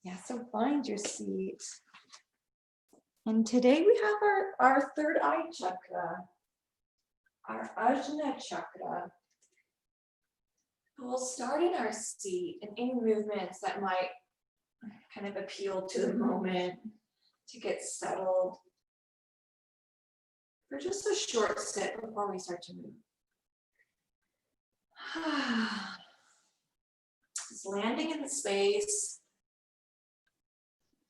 Yeah, so find your seat. And today we have our third eye chakra, our Ajna chakra. We'll start in our seat and any movements that might kind of appeal to the moment to get settled for just a short sit before we start to move. Just landing in the space,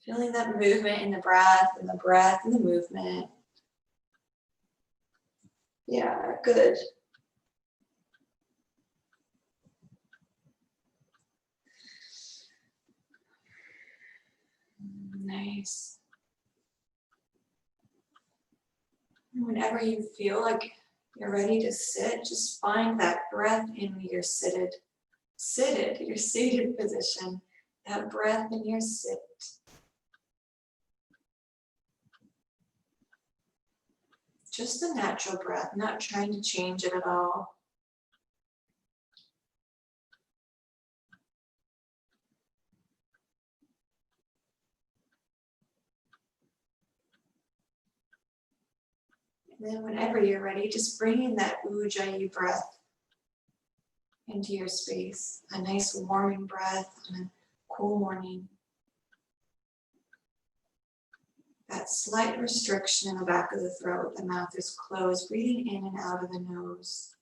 feeling that movement in the breath and the breath and the movement. Yeah, good. Nice. Whenever you feel like you're ready to sit, just find that breath in your seated position. That breath in your sit. Just the natural breath, not trying to change it at all. And then whenever you're ready, just bring in that ujjayi breath into your space. A nice warming breath on a cool morning. That slight restriction in the back of the throat, the mouth is closed, breathing in and out of the nose.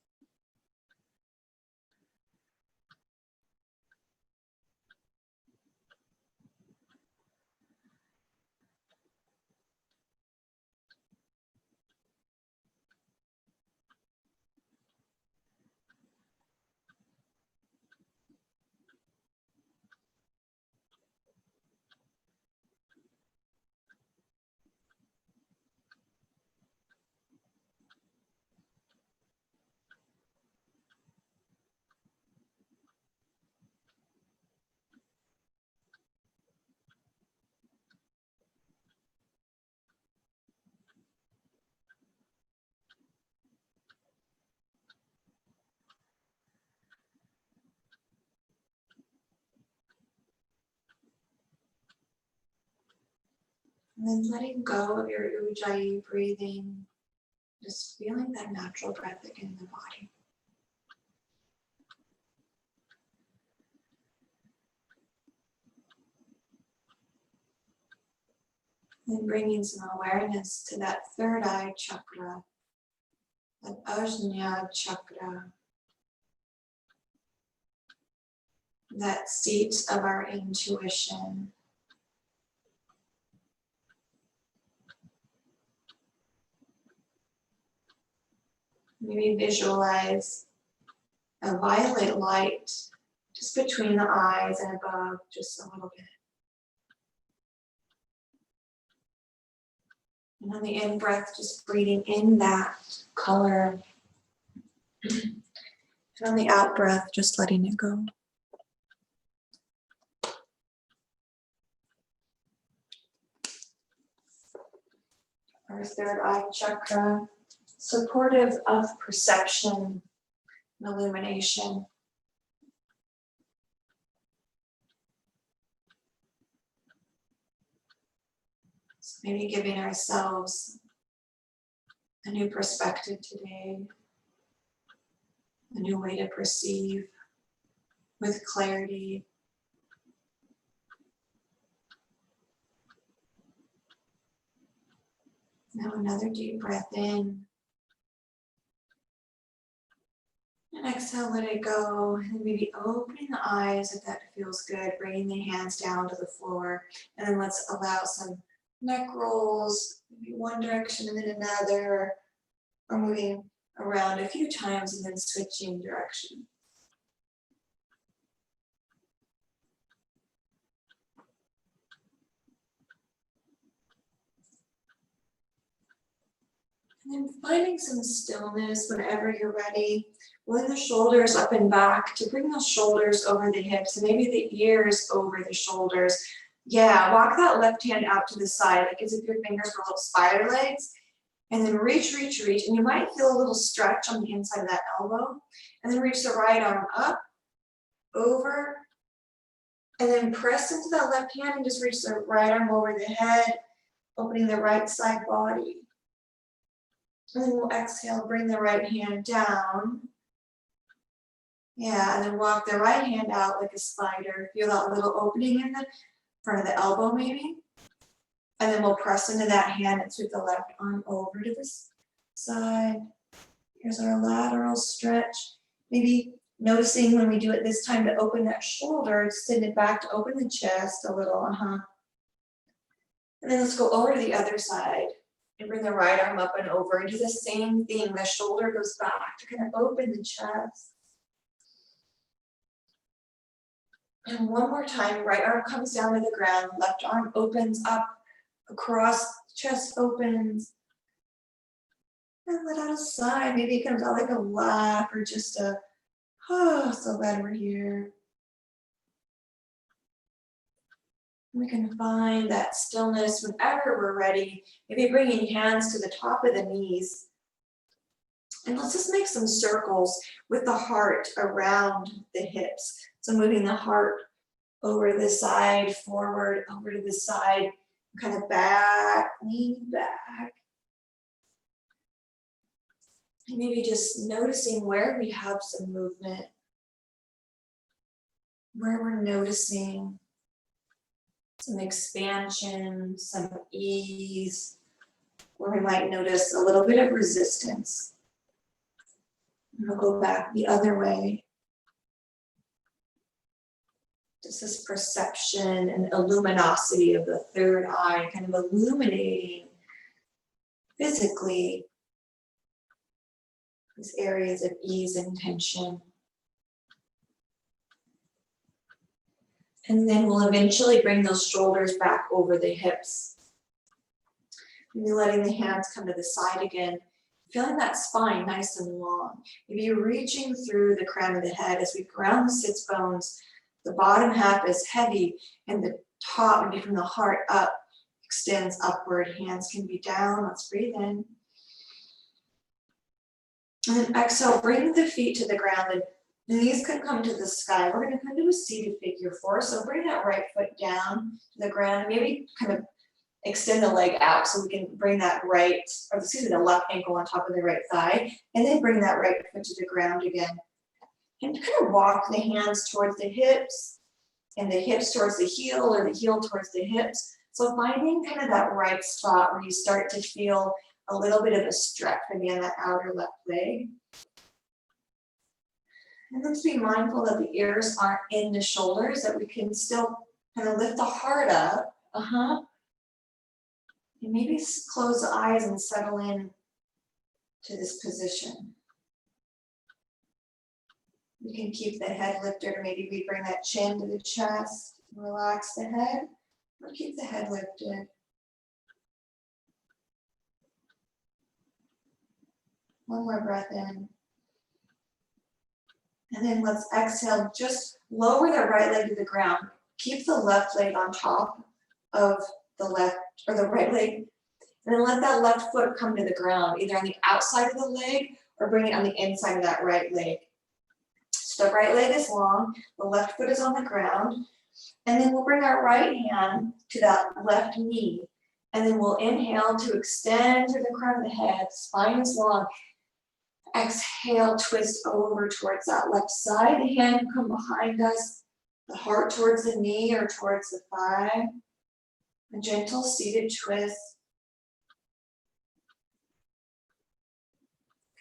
And then letting go of your ujjayi breathing, just feeling that natural breath again in the body. And bringing some awareness to that third eye chakra, that Ajna chakra, that seat of our intuition. Maybe visualize a violet light just between the eyes and above, just a little bit. And on the in-breath, just breathing in that color. And on the out-breath, just letting it go. Our third eye chakra, supportive of perception and illumination. So maybe giving ourselves a new perspective today, a new way to perceive with clarity. Now another deep breath in. And exhale, let it go. And maybe opening the eyes if that feels good. Bringing the hands down to the floor. And then let's allow some neck rolls, maybe one direction and then another. Or moving around a few times and then switching direction. And then finding some stillness whenever you're ready. With the shoulders up and back, to bring the shoulders over the hips and maybe the ears over the shoulders. Yeah, walk that left hand out to the side, like as if your fingers were little spider legs. And then reach, reach, reach. And you might feel a little stretch on the inside of that elbow. And then reach the right arm up, over, And then press into that left hand and just reach the right arm over the head, opening the right side body. And then we'll exhale, bring the right hand down. Yeah, and then walk the right hand out like a spider. Feel that little opening in the front of the elbow maybe. And then we'll press into that hand and sweep the left arm over to this side. Here's our lateral stretch. Maybe noticing when we do it this time to open that shoulder, extend it back to open the chest a little, And then let's go over to the other side and bring the right arm up and over and do the same thing. The shoulder goes back to kind of open the chest. And one more time, right arm comes down to the ground, left arm opens up across, chest opens. And let out a sigh. Maybe it comes out like a laugh or just a, oh, so glad we're here. We can find that stillness whenever we're ready. Maybe bringing hands to the top of the knees. And let's just make some circles with the heart around the hips. So moving the heart over to the side, forward, over to the side, kind of back, lean back. And maybe just noticing where we have some movement, where we're noticing some expansion, some ease, where we might notice a little bit of resistance. And we'll go back the other way. Just this perception and luminosity of the third eye, kind of illuminating physically these areas of ease and tension. And then we'll eventually bring those shoulders back over the hips. Maybe letting the hands come to the side again. Feeling that spine nice and long. Maybe reaching through the crown of the head as we ground the sits bones. The bottom half is heavy and the top, maybe from the heart up, extends upward. Hands can be down. Let's breathe in. And then exhale, bring the feet to the ground. The knees can come to the sky. We're going to come to a seated figure four. So bring that right foot down to the ground. Maybe kind of extend the leg out so we can bring that the left ankle on top of the right thigh. And then bring that right foot to the ground again. And kind of walk the hands towards the hips and the hips towards the heel or the heel towards the hips. So finding kind of that right spot where you start to feel a little bit of a stretch maybe on that outer left leg. And let's be mindful that the ears aren't in the shoulders, that we can still kind of lift the heart up. And maybe close the eyes and settle in to this position. We can keep the head lifted, or maybe we bring that chin to the chest, relax the head, or keep the head lifted. One more breath in. And then let's exhale, just lower the right leg to the ground. Keep the left leg on top of the left or the right leg. And then let that left foot come to the ground, either on the outside of the leg or bring it on the inside of that right leg. So the right leg is long, the left foot is on the ground. And then we'll bring our right hand to that left knee. And then we'll inhale to extend to the crown of the head, spine is long. Exhale, twist over towards that left side. The hand can come behind us, the heart towards the knee or towards the thigh. A gentle seated twist.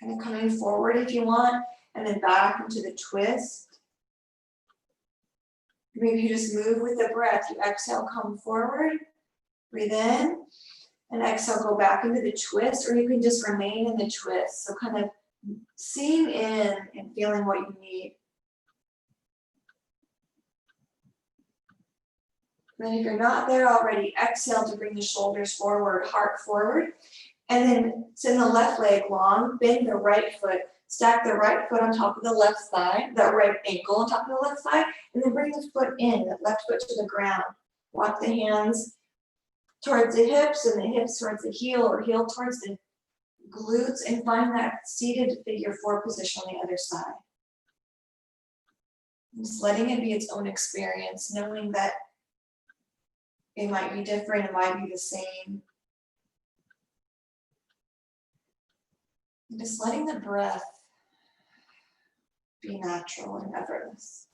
Kind of coming forward if you want, and then back into the twist. Maybe you just move with the breath. You exhale, come forward, breathe in, and exhale, go back into the twist, or you can just remain in the twist. So kind of seeing in and feeling what you need. And then if you're not there already, exhale to bring the shoulders forward, heart forward. And then send the left leg long, bend the right foot, stack the right foot on top of the left thigh, that right ankle on top of the left thigh, and then bring the foot in, that left foot to the ground. Walk the hands towards the hips and the hips towards the heel or heel towards the glutes, and find that seated figure four position on the other side. Just letting it be its own experience, knowing that it might be different, it might be the same. And just letting the breath be natural and effortless.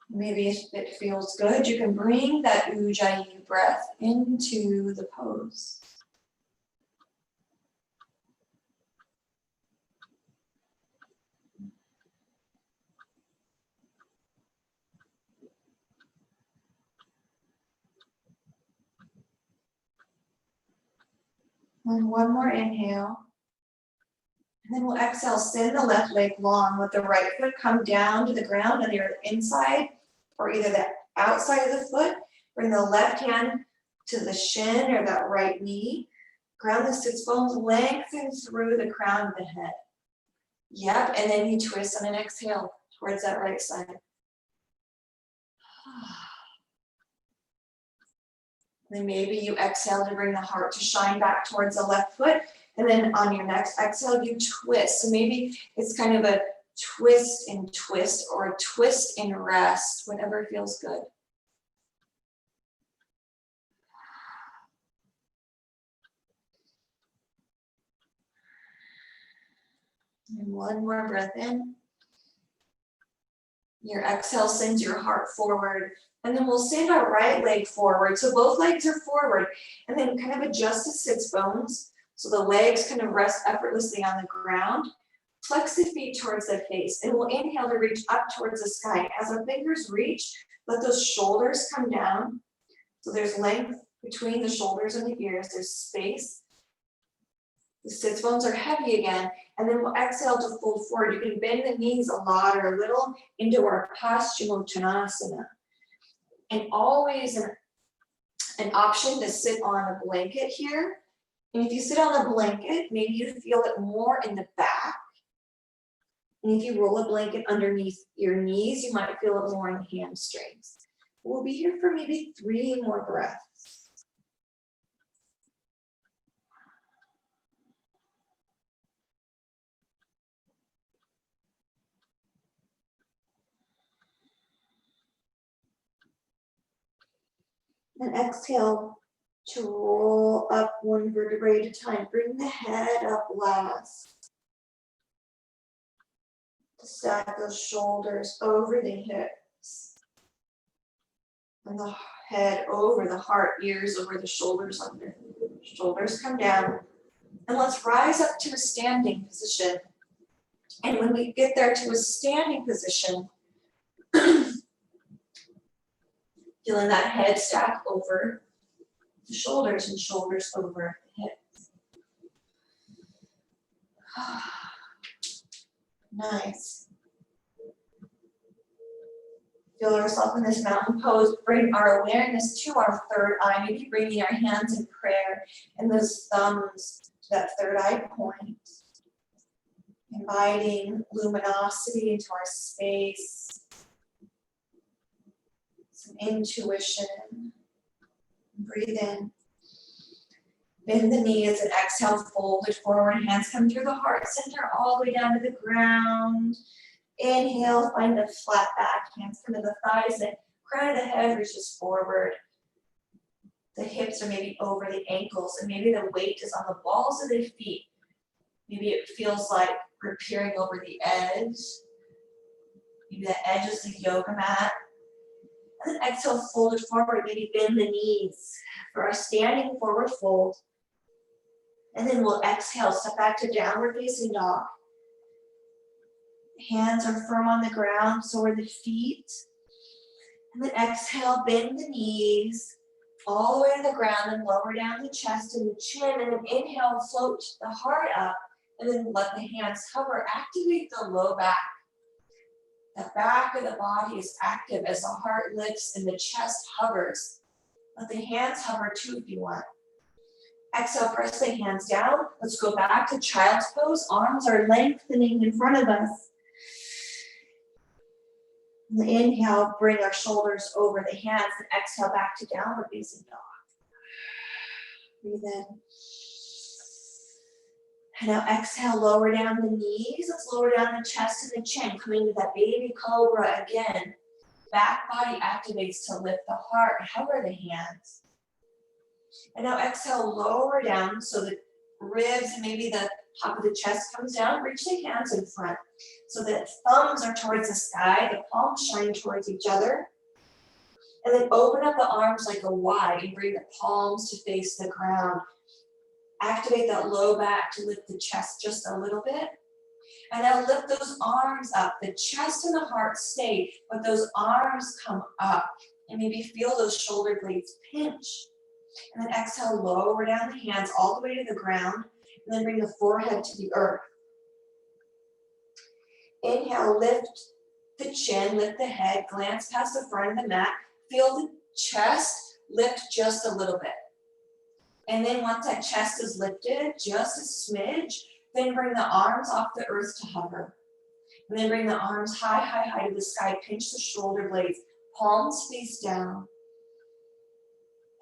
Maybe if it feels good, you can bring that Ujjayi breath into the pose. And one more inhale. And then we'll exhale, send the left leg long. Let the right foot come down to the ground on your inside or either the outside of the foot. Bring the left hand to the shin or that right knee. Ground the sits bones, lengthen through the crown of the head. Yep, and then you twist on an exhale towards that right side. Then maybe you exhale to bring the heart to shine back towards the left foot. And then on your next exhale, you twist. So maybe it's kind of a twist and twist or a twist and rest, whatever feels good. And one more breath in. Your exhale sends your heart forward. And then we'll send our right leg forward. So both legs are forward. And then kind of adjust the sits bones. So the legs kind of rest effortlessly on the ground. Flex the feet towards the face. And we'll inhale to reach up towards the sky. As our fingers reach, let those shoulders come down. So there's length between the shoulders and the ears. There's space. The sits bones are heavy again. And then we'll exhale to fold forward. You can bend the knees a lot or a little into our Paschimottanasana. And always an option to sit on a blanket here. And if you sit on a blanket, maybe you feel it more in the back. And if you roll a blanket underneath your knees, you might feel it more in the hamstrings. We'll be here for maybe 3 more breaths. And exhale to roll up 1 vertebrae at a time. Bring the head up last. To stack those shoulders over the hips. And the head over the heart, ears over the shoulders under. Shoulders come down. And let's rise up to a standing position. And when we get there to a standing position, feeling that head stack over the shoulders and shoulders over the hips. Nice. Feel ourselves in this mountain pose. Bring our awareness to our third eye. Maybe bringing our hands in prayer and those thumbs to that third eye point. Inviting luminosity into our space. Some intuition. Breathe in. Bend the knees and exhale, fold it forward. Hands come through the heart center all the way down to the ground. Inhale, find a flat back. Hands come to the thighs. The crown of the head reaches forward. The hips are maybe over the ankles, and maybe the weight is on the balls of the feet. Maybe it feels like we're peering over the edge. Maybe the edge is the yoga mat. And then exhale, fold it forward. Maybe bend the knees for our standing forward fold. And then we'll exhale, step back to downward facing dog. Hands are firm on the ground, so are the feet. And then exhale, bend the knees all the way to the ground and lower down the chest and the chin. And then inhale, float the heart up. And then let the hands hover. Activate the low back. The back of the body is active as the heart lifts and the chest hovers. Let the hands hover too if you want. Exhale, press the hands down. Let's go back to child's pose. Arms are lengthening in front of us. And inhale, bring our shoulders over the hands. And exhale, back to downward facing dog. Breathe in. And now exhale, lower down the knees. Let's lower down the chest and the chin, coming to that baby cobra again. Back body activates to lift the heart, hover the hands. And now exhale, lower down so the ribs and maybe the top of the chest comes down. Reach the hands in front so that thumbs are towards the sky, the palms shine towards each other. And then open up the arms like a Y and bring the palms to face the ground. Activate that low back to lift the chest just a little bit. And now lift those arms up. The chest and the heart stay, but those arms come up. And maybe feel those shoulder blades pinch. And then exhale, lower down the hands all the way to the ground. And then bring the forehead to the earth. Inhale, lift the chin, lift the head, glance past the front of the mat. Feel the chest lift just a little bit. And then once that chest is lifted, just a smidge, then bring the arms off the earth to hover. And then bring the arms high, high, high to the sky. Pinch the shoulder blades, palms face down.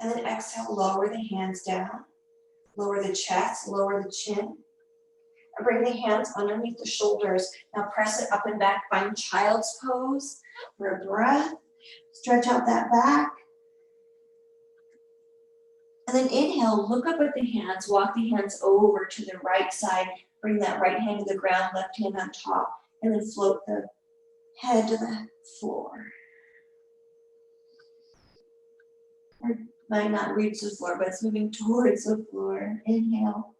And then exhale, lower the hands down. Lower the chest, lower the chin. And bring the hands underneath the shoulders. Now press it up and back, find child's pose for a breath. Stretch out that back. And then inhale, look up at the hands, walk the hands over to the right side, bring that right hand to the ground, left hand on top, and then float the head to the floor. Or might not reach the floor, but it's moving towards the floor. Inhale.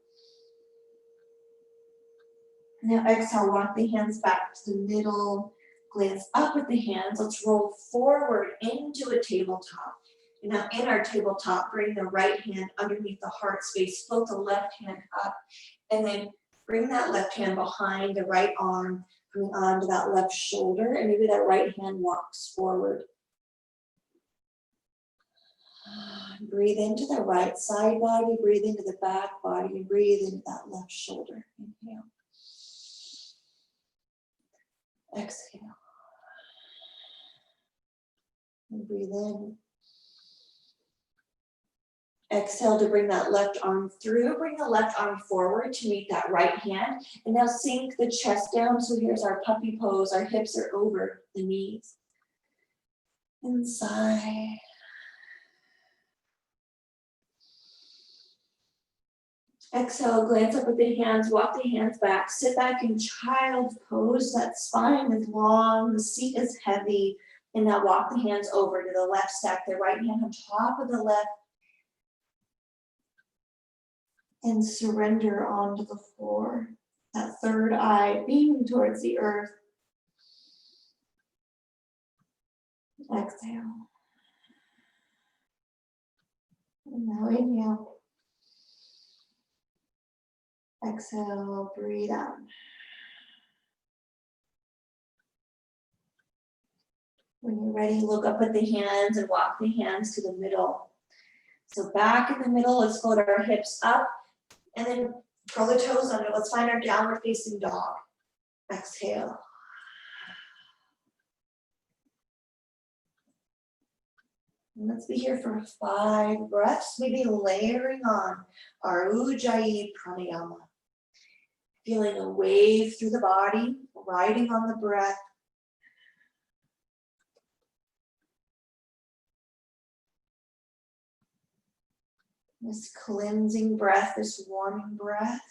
Now exhale, walk the hands back to the middle, glance up at the hands. Let's roll forward into a tabletop. And now in our tabletop, bring the right hand underneath the heart space, float the left hand up, and then bring that left hand behind the right arm, coming onto that left shoulder, and maybe that right hand walks forward. Breathe into the right side body, breathe into the back body, and breathe into that left shoulder. Inhale. Exhale. And breathe in. Exhale to bring that left arm through. Bring the left arm forward to meet that right hand. And now sink the chest down. So here's our puppy pose. Our hips are over the knees. Inside. Exhale, glance up at the hands, walk the hands back, sit back in child's pose. That spine is long, the seat is heavy. And now walk the hands over to the left, stack the right hand on top of the left. And surrender onto the floor. That third eye beaming towards the earth. Exhale. And now inhale. Exhale, breathe out. When you're ready, look up at the hands and walk the hands to the middle. So back in the middle, let's float our hips up and then curl the toes under. Let's find our downward facing dog. Exhale. And let's be here for 5 breaths, maybe layering on our Ujjayi pranayama. Feeling a wave through the body, riding on the breath. This cleansing breath, this warming breath.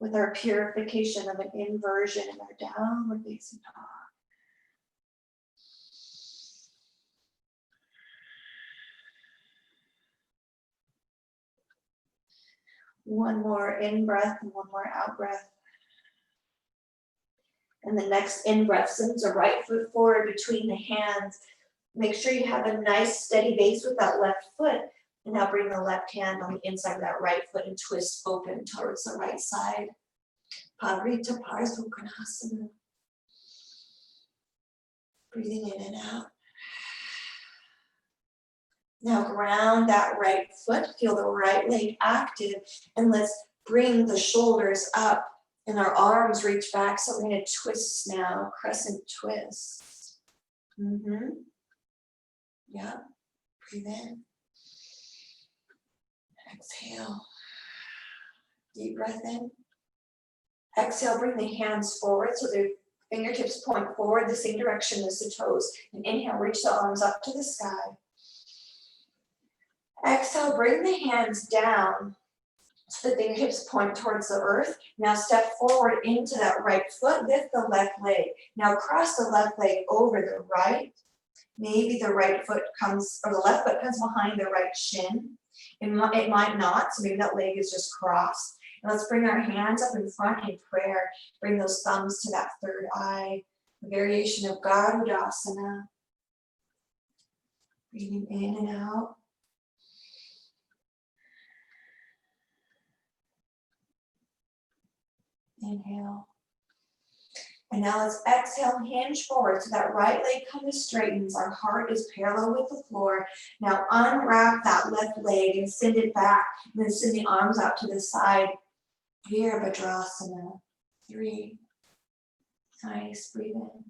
With our purification of an inversion in our downward facing dog. One more in breath and one more out breath. And the next in breath, sends the right foot forward between the hands. Make sure you have a nice steady base with that left foot. And now bring the left hand on the inside of that right foot and twist open towards the right side. Pavrita Parsukhanasana. Breathing in and out. Now ground that right foot, feel the right leg active, and let's bring the shoulders up and our arms reach back. So we're going to twist now, crescent twist. Yeah, breathe in. Exhale. Deep breath in. Exhale, bring the hands forward so the fingertips point forward the same direction as the toes. And inhale, reach the arms up to the sky. Exhale, bring the hands down so the fingertips point towards the earth. Now step forward into that right foot, lift the left leg. Now cross the left leg over the right. Maybe the right foot comes, or the left foot comes behind the right shin. It might not, so maybe that leg is just crossed. And let's bring our hands up in front in prayer. Bring those thumbs to that third eye. A variation of Garudasana. Breathing in and out. Inhale. And now let's exhale, hinge forward so that right leg kind of straightens. Our heart is parallel with the floor. Now unwrap that left leg and send it back. And then send the arms out to the side. Virabhadrasana. 3. Nice. Breathe in.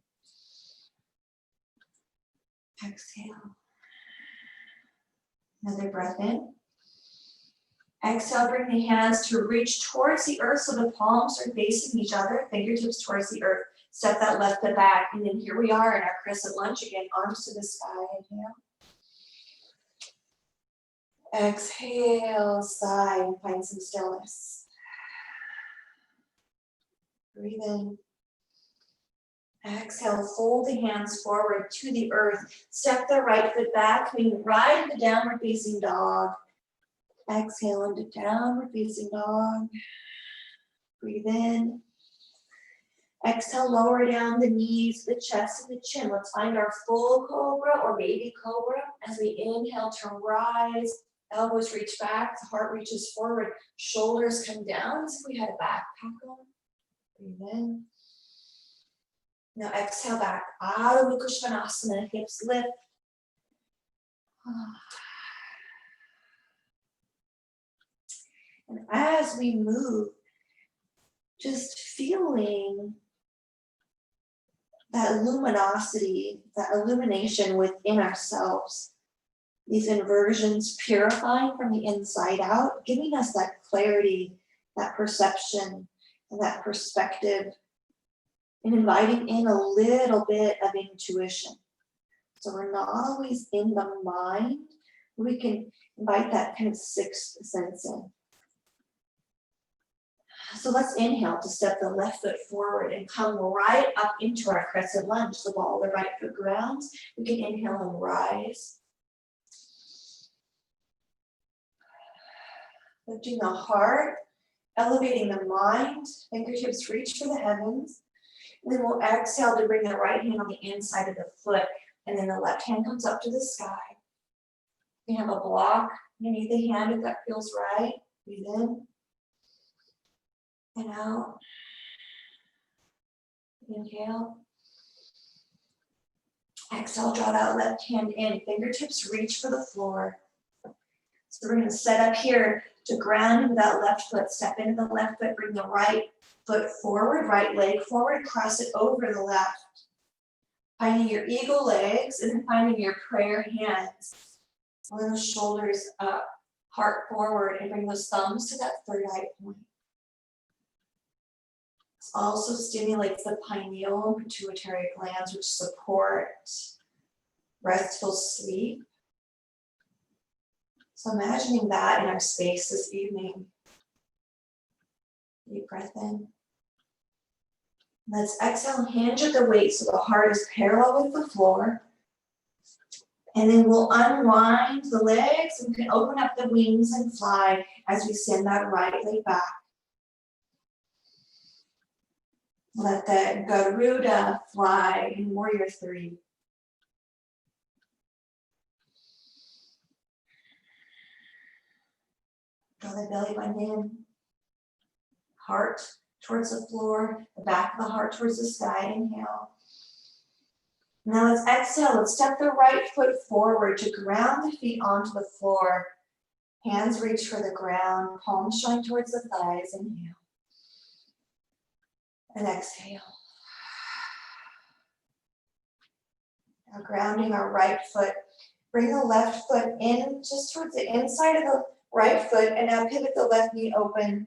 Exhale. Another breath in. Exhale, bring the hands to reach towards the earth so the palms are facing each other, fingertips towards the earth. Step that left foot back, and then here we are in our crescent lunge again, arms to the sky. Inhale. Exhale, sigh, and find some stillness. Breathe in. Exhale, fold the hands forward to the earth. Step the right foot back, coming right into downward facing dog. Exhale into downward facing dog. Breathe in. Exhale, lower down the knees, the chest, and the chin. Let's find our full cobra or baby cobra. As we inhale to rise, elbows reach back, the heart reaches forward, shoulders come down as if we had a backpack on. Breathe in. Now exhale back, Adho Mukha Svanasana, hips lift. And as we move, just feeling that luminosity, that illumination within ourselves, these inversions purifying from the inside out, giving us that clarity, that perception, and that perspective, and inviting in a little bit of intuition. So we're not always in the mind, we can invite that kind of sixth sense in. So let's inhale to step the left foot forward and come right up into our crescent lunge. The ball of the right foot grounds. We can inhale and rise. Lifting the heart, elevating the mind, fingertips reach for the heavens. And then we'll exhale to bring the right hand on the inside of the foot, and then the left hand comes up to the sky. We have a block underneath the hand if that feels right. Breathe in. And out. Inhale. Exhale, draw that left hand in. Fingertips reach for the floor. So we're going to set up here to ground into that left foot. Step into the left foot, bring the right foot forward, right leg forward, cross it over the left. Finding your eagle legs and then finding your prayer hands. Bring the shoulders up, heart forward, and bring those thumbs to that third eye point. Also stimulates the pineal and pituitary glands, which support restful sleep. So imagining that in our space this evening. Deep breath in. Let's exhale and hinge at the weight so the heart is parallel with the floor. And then we'll unwind the legs and we can open up the wings and fly as we send that right leg back. Let the Garuda fly in Warrior 3. Draw the belly button in. Heart towards the floor, the back of the heart towards the sky. Inhale. Now let's exhale. Let's step the right foot forward to ground the feet onto the floor. Hands reach for the ground, palms shine towards the thighs. Inhale. And exhale. Now grounding our right foot. Bring the left foot in just towards the inside of the right foot and now pivot the left knee open.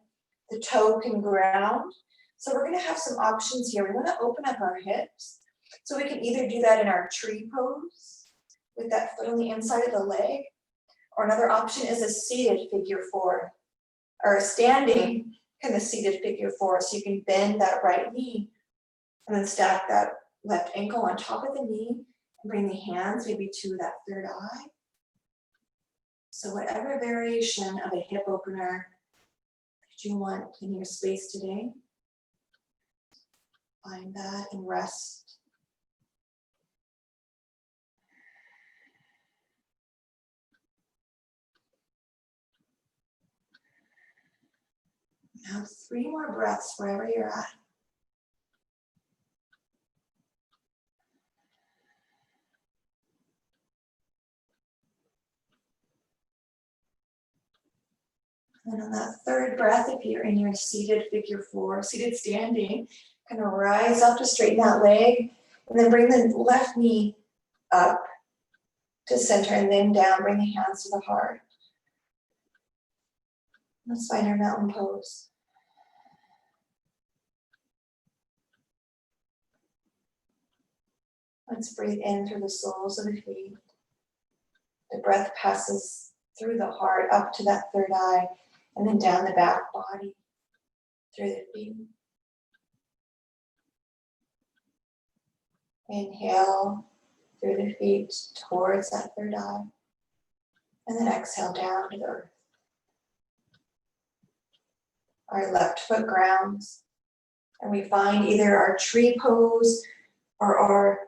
The toe can ground. So we're gonna have some options here. We wanna open up our hips. So we can either do that in our tree pose with that foot on the inside of the leg, or another option is a seated figure four, or a standing kind of seated figure four. So you can bend that right knee and then stack that left ankle on top of the knee and bring the hands maybe to that third eye. So whatever variation of a hip opener that you want in your space today, find that and rest. Now 3 more breaths wherever you're at. And on that third breath, if you're in your seated figure four, seated standing, kind of rise up to straighten that leg, and then bring the left knee up to center and then down, bring the hands to the heart. Let's find our mountain pose. Let's breathe in through the soles of the feet. The breath passes through the heart up to that third eye, and then down the back body, through the feet. Inhale through the feet towards that third eye, and then exhale down to the earth. Our left foot grounds, and we find either our tree pose or our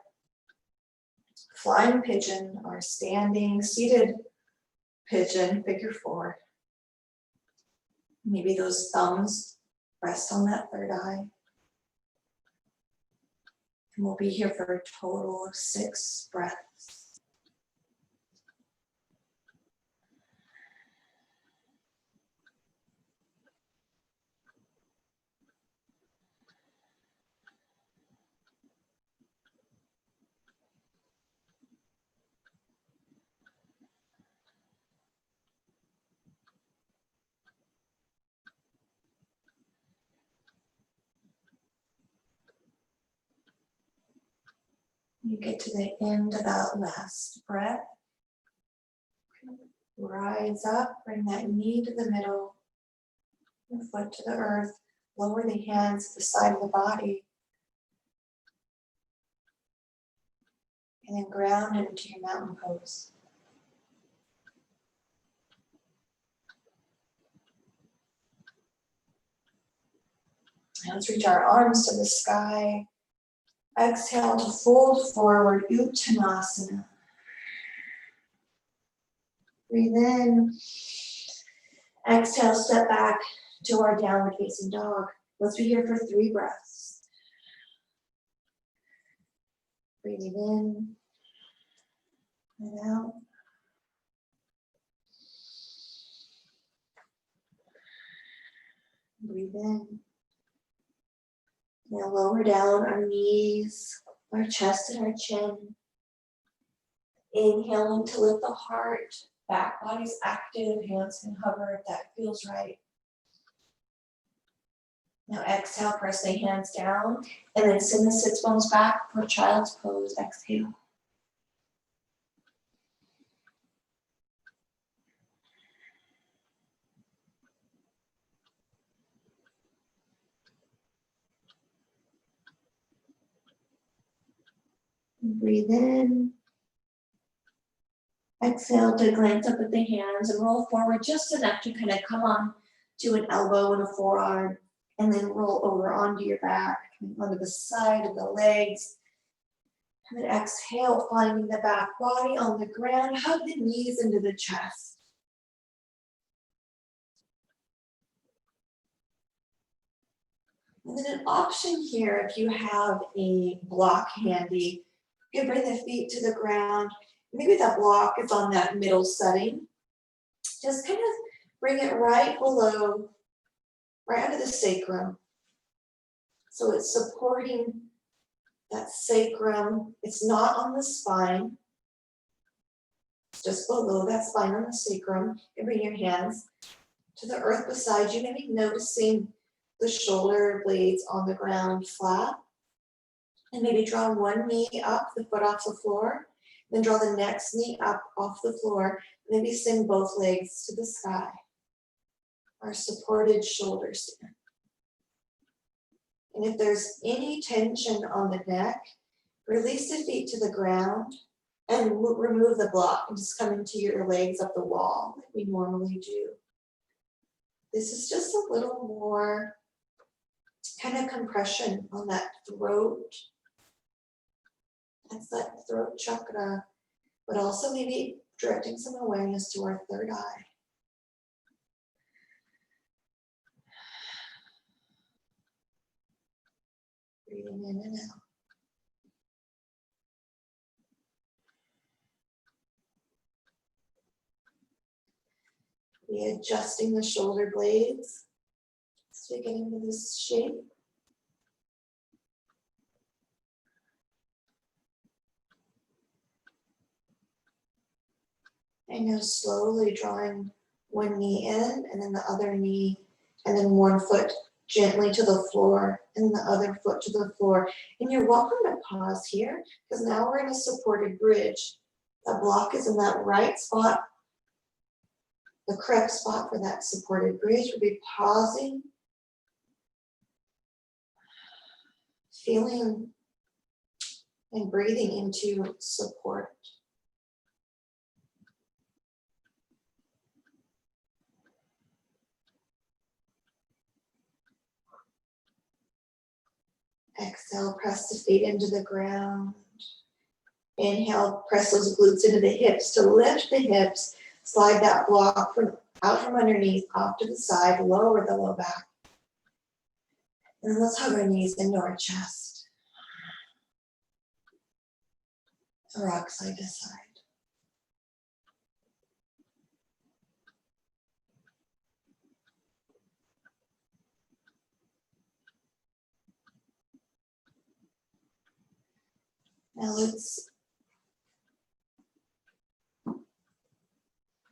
flying pigeon, or standing seated pigeon, figure four. Maybe those thumbs rest on that third eye. And we'll be here for a total of 6 breaths. You get to the end of that last breath. Rise up, bring that knee to the middle, the foot to the earth, lower the hands to the side of the body, and then ground into your mountain pose. Now let's reach our arms to the sky. Exhale to fold forward, Uttanasana. Breathe in. Exhale, step back to our downward facing dog. Let's be here for 3 breaths. Breathing in and out. Breathe in. Now lower down our knees, our chest and our chin. Inhaling to lift the heart. Back body's active, hands can hover if that feels right. Now exhale, press the hands down, and then send the sits bones back for child's pose. Exhale. Breathe in. Exhale to glance up at the hands and roll forward just enough to kind of come on to an elbow and a forearm, and then roll over onto your back, onto the side of the legs. And then exhale, finding the back body on the ground, hug the knees into the chest. And then an option here, if you have a block handy, you can bring the feet to the ground. Maybe that block is on that middle setting. Just kind of bring it right below, right under the sacrum. So it's supporting that sacrum. It's not on the spine. It's just below that spine on the sacrum. And bring your hands to the earth beside you, maybe noticing the shoulder blades on the ground flat. And maybe draw one knee up, the foot off the floor. Then draw the next knee up off the floor. Maybe send both legs to the sky. Our supported shoulder stand. And if there's any tension on the neck, release the feet to the ground and remove the block and just come into your legs up the wall like we normally do. This is just a little more kind of compression on that throat. That's that throat chakra, but also maybe directing some awareness to our third eye. Breathing in and out. Readjusting the shoulder blades as we get into this shape. And now slowly drawing one knee in and then the other knee, and then one foot gently to the floor and the other foot to the floor. And you're welcome to pause here because now we're in a supported bridge. The block is in that right spot, the correct spot for that supported bridge. We'll be pausing, feeling and breathing into support. Exhale, press the feet into the ground. Inhale, press those glutes into the hips to lift the hips. Slide that block out from underneath, off to the side, lower the low back. And then let's hug our knees into our chest. Rock side to side. Now let's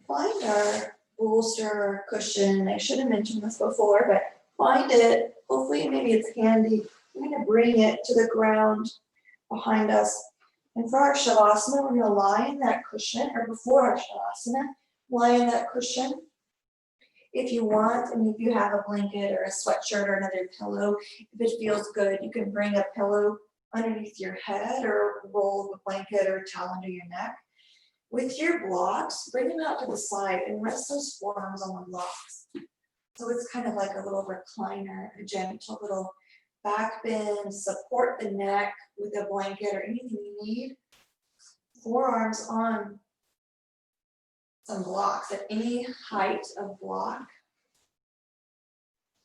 find our bolster or cushion. I should have mentioned this before, but find it. Hopefully, maybe it's handy. We're going to bring it to the ground behind us. And for our Shavasana, we're going to lie in that cushion, or before our Shavasana, lie in that cushion. If you want, and if you have a blanket or a sweatshirt or another pillow, if it feels good, you can bring a pillow underneath your head or roll the blanket or towel under your neck. With your blocks, bring them out to the side and rest those forearms on the blocks. So it's kind of like a little recliner, a gentle little back bend, support the neck with a blanket or anything you need. Forearms on some blocks at any height of block.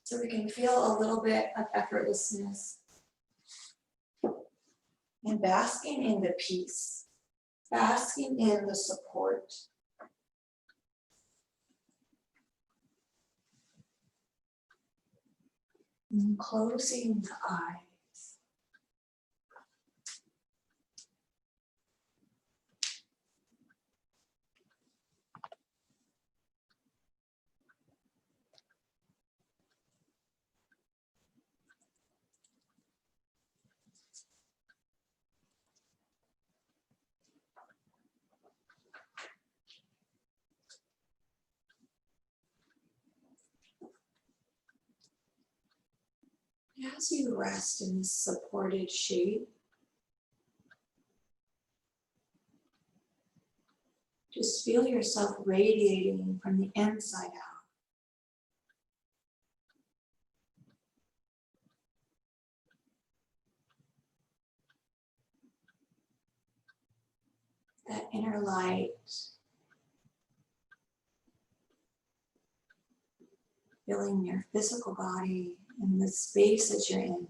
So we can feel a little bit of effortlessness. And basking in the peace, basking in the support. And closing the eyes. As you rest in this supported shape, just feel yourself radiating from the inside out. That inner light, filling your physical body and the space that you're in.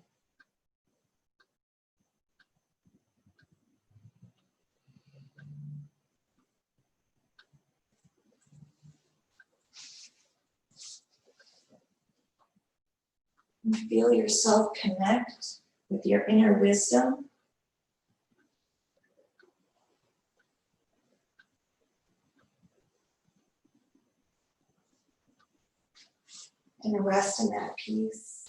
And feel yourself connect with your inner wisdom. and rest in that peace.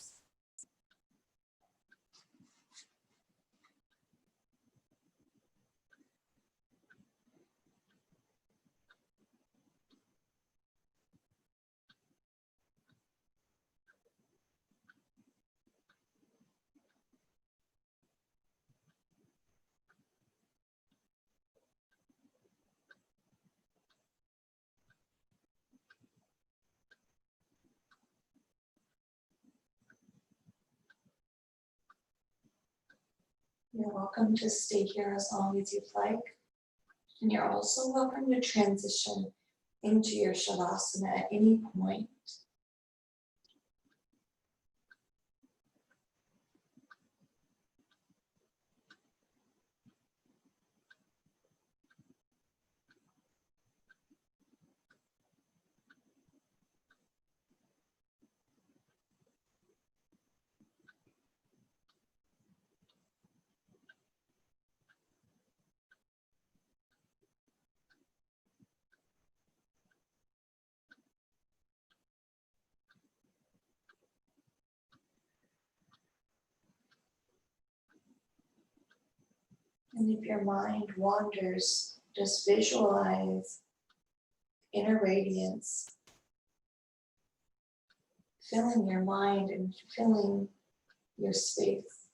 You're welcome to stay here as long as you'd like. And you're also welcome to transition into your Shavasana at any point. And if your mind wanders, just visualize inner radiance, filling your mind and filling your space.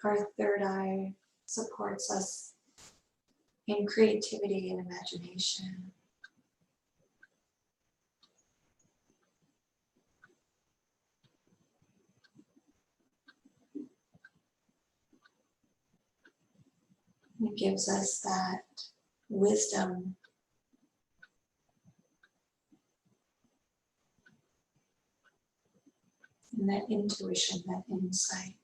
Our third eye supports us in creativity and imagination. It gives us that wisdom and that intuition, that insight.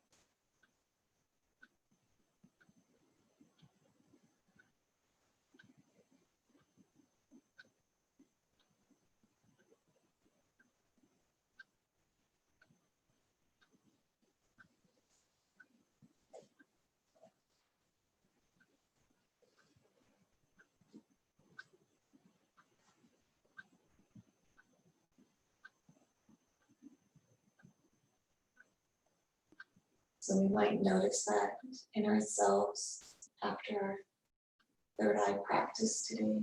So we might notice that in ourselves after our third eye practice today.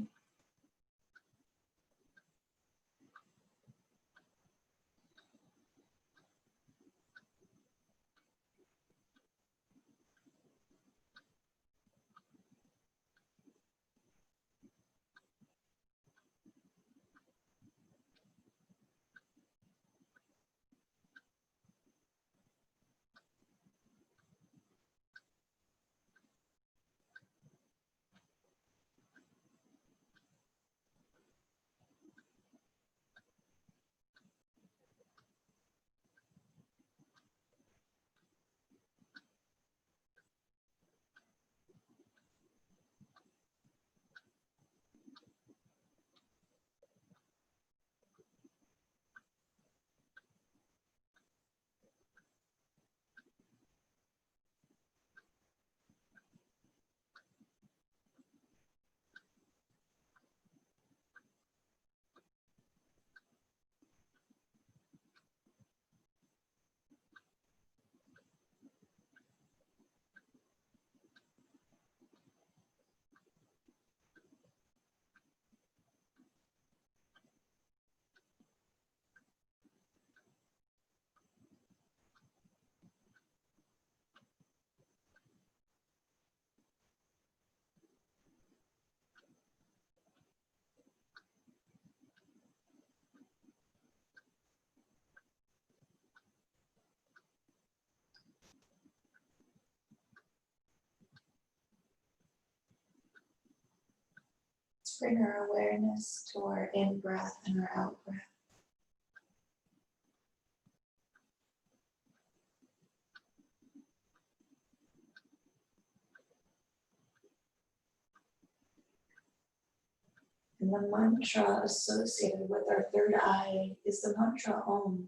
bring our awareness to our in-breath and our out-breath. And the mantra associated with our third eye is the mantra Om.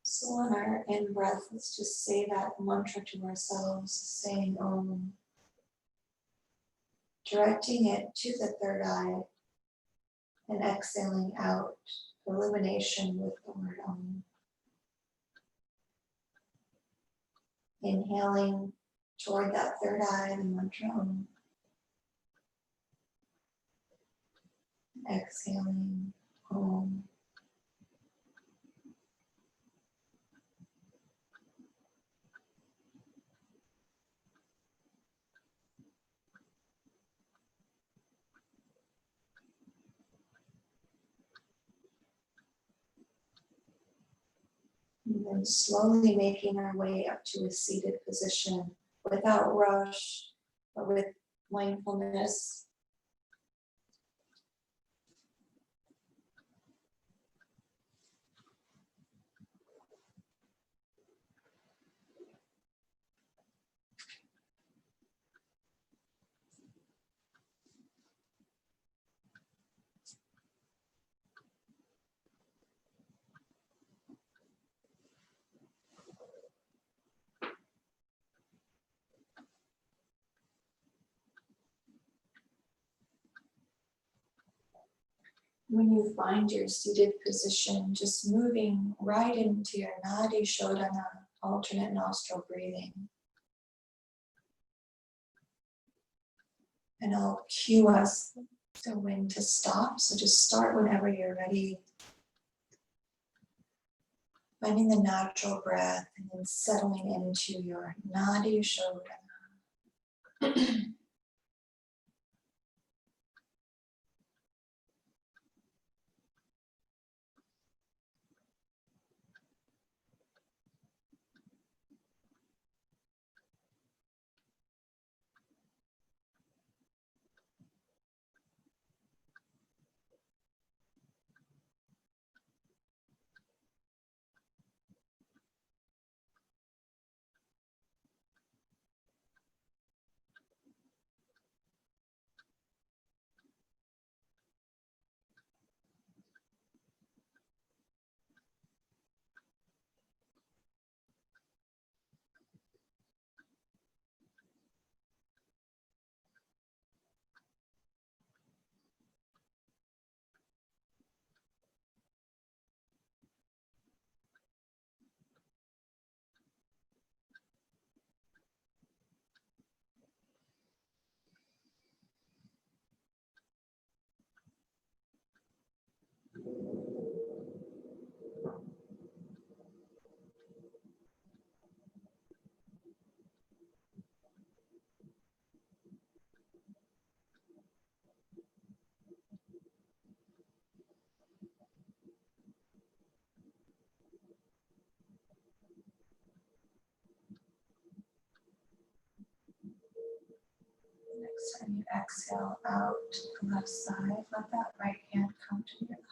So on our in-breath, let's just say that mantra to ourselves, saying Om, directing it to the third eye, and exhaling out illumination with the word Om. Inhaling toward that third eye, the mantra Om. Exhaling Om. And then slowly making our way up to a seated position without rush, but with mindfulness. When you find your seated position, just moving right into your Nadi Shodhana, alternate nostril breathing. And I'll cue us to when to stop, so just start whenever you're ready. Finding the natural breath and then settling into your Nadi Shodhana. Next time you exhale out to the left side, let that right hand come to your left.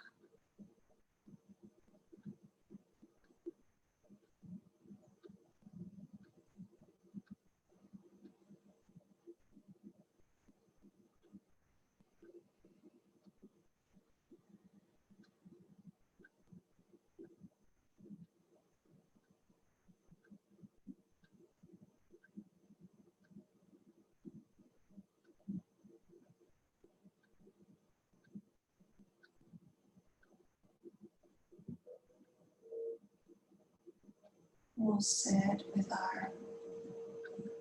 We'll sit with our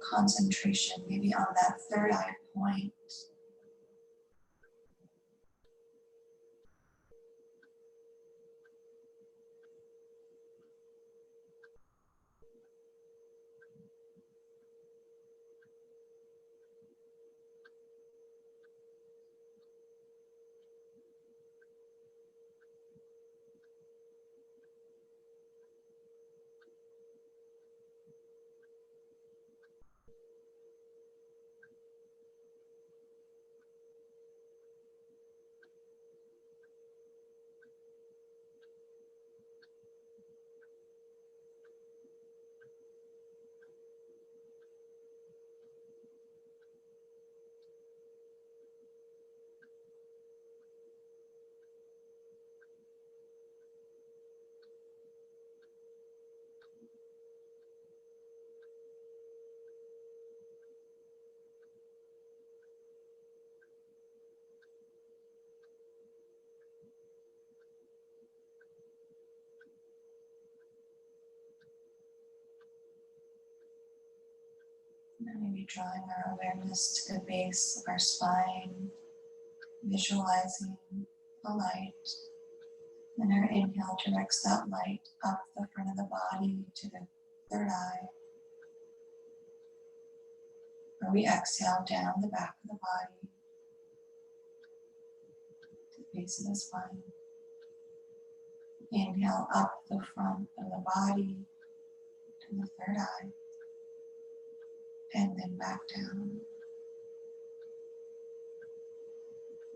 concentration maybe on that third eye point. And maybe drawing our awareness to the base of our spine, visualizing the light. And our inhale directs that light up the front of the body to the third eye. Where we exhale down the back of the body to the base of the spine. Inhale up the front of the body to the third eye. And then back down.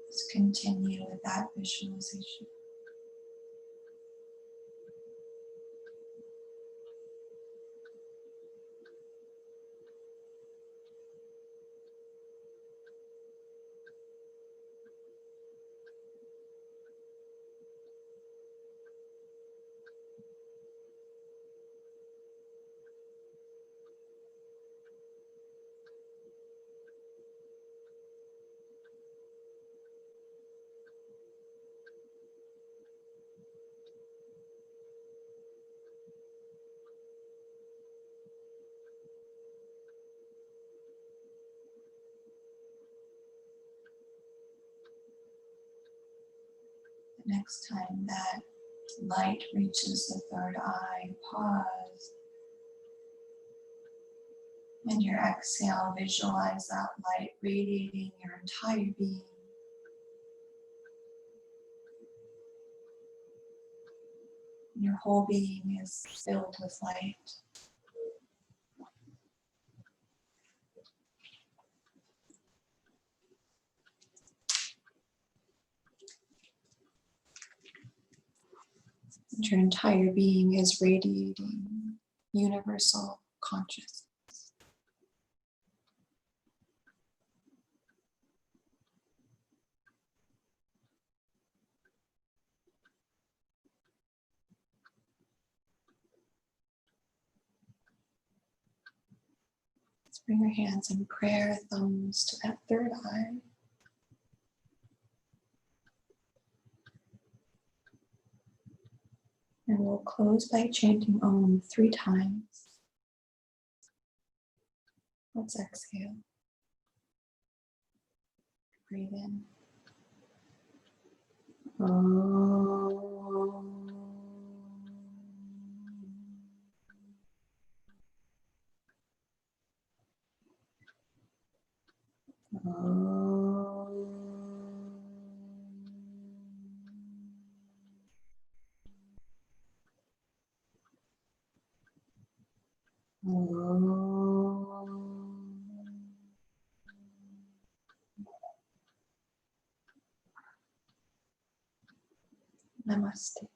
Let's continue with that visualization. The next time that light reaches the third eye, pause. And your exhale, visualize that light radiating your entire being. Your whole being is filled with light. And your entire being is radiating universal consciousness. Let's bring our hands in prayer, thumbs to that third eye. And we'll close by chanting Om 3 times. Let's exhale. Breathe in. Om. Namaste.